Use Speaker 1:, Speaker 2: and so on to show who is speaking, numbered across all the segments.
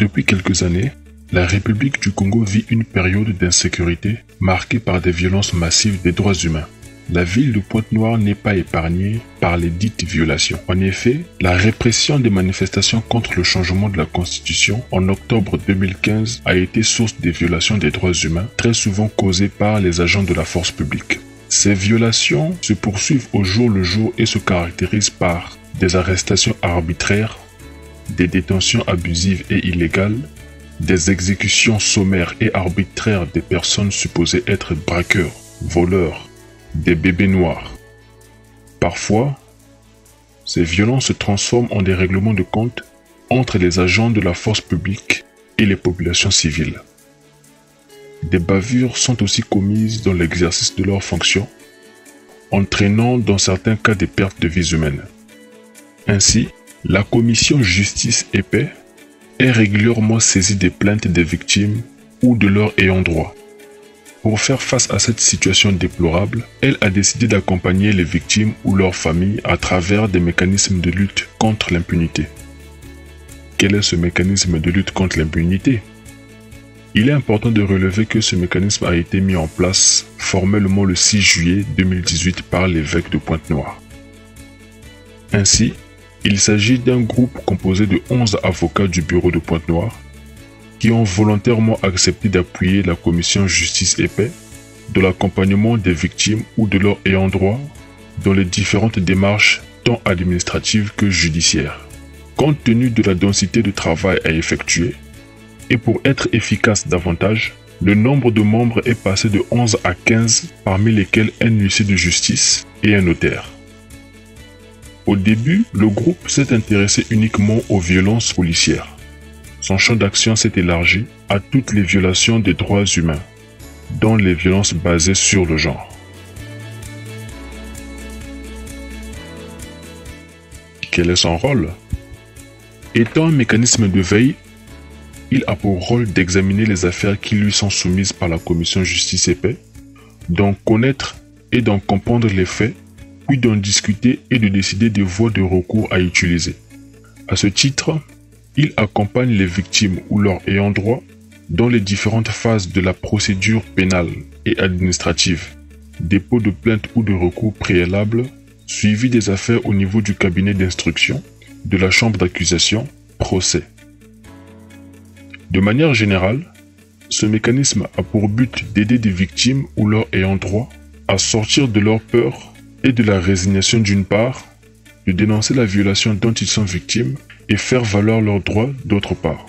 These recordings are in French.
Speaker 1: Depuis quelques années, la République du Congo vit une période d'insécurité marquée par des violences massives des droits humains. La ville de Pointe-Noire n'est pas épargnée par les dites violations. En effet, la répression des manifestations contre le changement de la Constitution en octobre 2015 a été source des violations des droits humains, très souvent causées par les agents de la force publique. Ces violations se poursuivent au jour le jour et se caractérisent par des arrestations arbitraires, des détentions abusives et illégales, des exécutions sommaires et arbitraires des personnes supposées être braqueurs, voleurs, des bébés noirs. Parfois, ces violences se transforment en des règlements de compte entre les agents de la force publique et les populations civiles. Des bavures sont aussi commises dans l'exercice de leurs fonctions, entraînant dans certains cas des pertes de vies humaines. Ainsi, la commission Justice et Paix est régulièrement saisie des plaintes des victimes ou de leurs ayants droit. Pour faire face à cette situation déplorable, elle a décidé d'accompagner les victimes ou leurs familles à travers des mécanismes de lutte contre l'impunité. Quel est ce mécanisme de lutte contre l'impunité? Il est important de relever que ce mécanisme a été mis en place formellement le 6 juillet 2018 par l'évêque de Pointe-Noire. Ainsi, il s'agit d'un groupe composé de 11 avocats du bureau de Pointe-Noire qui ont volontairement accepté d'appuyer la commission Justice et Paix dans l'accompagnement des victimes ou de leurs ayants droit dans les différentes démarches tant administratives que judiciaires. Compte tenu de la densité de travail à effectuer et pour être efficace davantage, le nombre de membres est passé de 11 à 15 parmi lesquels un huissier de justice et un notaire. Au début, le groupe s'est intéressé uniquement aux violences policières. Son champ d'action s'est élargi à toutes les violations des droits humains, dont les violences basées sur le genre. Quel est son rôle? Étant un mécanisme de veille, il a pour rôle d'examiner les affaires qui lui sont soumises par la commission Justice et Paix, d'en connaître et d'en comprendre les faits, puis d'en discuter et de décider des voies de recours à utiliser. À ce titre, il accompagne les victimes ou leurs ayants droit dans les différentes phases de la procédure pénale et administrative, dépôt de plainte ou de recours préalable, suivi des affaires au niveau du cabinet d'instruction, de la chambre d'accusation, procès. De manière générale, ce mécanisme a pour but d'aider des victimes ou leurs ayants droit à sortir de leur peur et de la résignation d'une part, de dénoncer la violation dont ils sont victimes et faire valoir leurs droits d'autre part.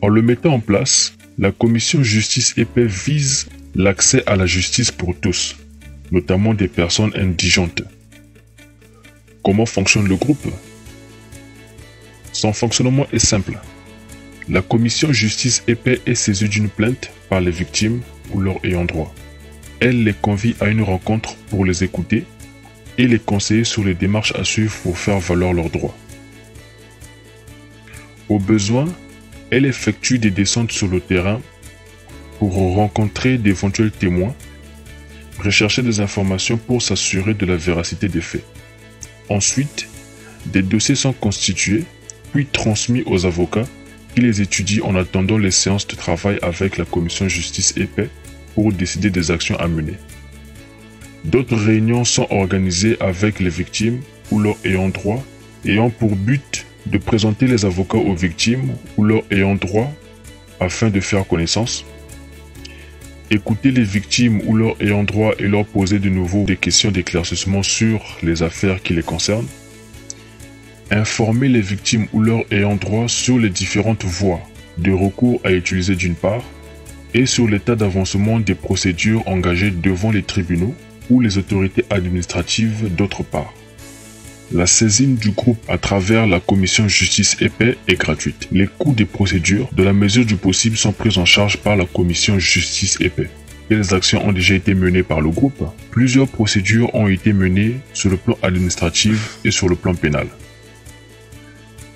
Speaker 1: En le mettant en place, la commission Justice et Paix vise l'accès à la justice pour tous, notamment des personnes indigentes. Comment fonctionne le groupe? Son fonctionnement est simple. La commission Justice et Paix est saisie d'une plainte par les victimes ou leurs ayants droit. Elle les convie à une rencontre pour les écouter et les conseiller sur les démarches à suivre pour faire valoir leurs droits. Au besoin, elle effectue des descentes sur le terrain pour rencontrer d'éventuels témoins, rechercher des informations pour s'assurer de la véracité des faits. Ensuite, des dossiers sont constitués, puis transmis aux avocats qui les étudient en attendant les séances de travail avec la commission Justice et Paix pour décider des actions à mener. D'autres réunions sont organisées avec les victimes ou leurs ayants droit, ayant pour but de présenter les avocats aux victimes ou leurs ayants droit afin de faire connaissance, écouter les victimes ou leurs ayants droit et leur poser de nouveau des questions d'éclaircissement sur les affaires qui les concernent, informer les victimes ou leurs ayants droit sur les différentes voies de recours à utiliser d'une part et sur l'état d'avancement des procédures engagées devant les tribunaux ou les autorités administratives d'autre part. La saisine du groupe à travers la commission Justice et Paix est gratuite. Les coûts des procédures, de la mesure du possible, sont pris en charge par la commission Justice et Paix. Quelles actions ont déjà été menées par le groupe? Plusieurs procédures ont été menées sur le plan administratif et sur le plan pénal.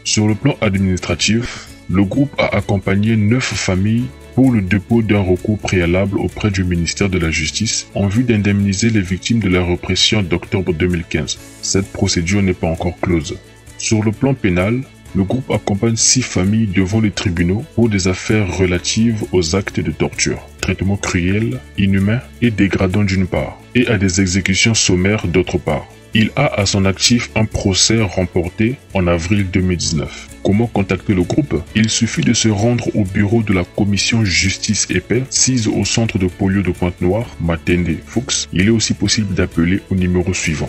Speaker 1: Sur le plan administratif, le groupe a accompagné 9 familles pour le dépôt d'un recours préalable auprès du ministère de la Justice en vue d'indemniser les victimes de la répression d'octobre 2015. Cette procédure n'est pas encore close. Sur le plan pénal, Le groupe accompagne 6 familles devant les tribunaux pour des affaires relatives aux actes de torture, traitements cruels, inhumains et dégradants d'une part, et à des exécutions sommaires d'autre part. Il a à son actif un procès remporté en avril 2019. Comment contacter le groupe? Il suffit de se rendre au bureau de la commission Justice et Paix, sise au centre de polio de Pointe-Noire, Matende Fuchs. Il est aussi possible d'appeler au numéro suivant.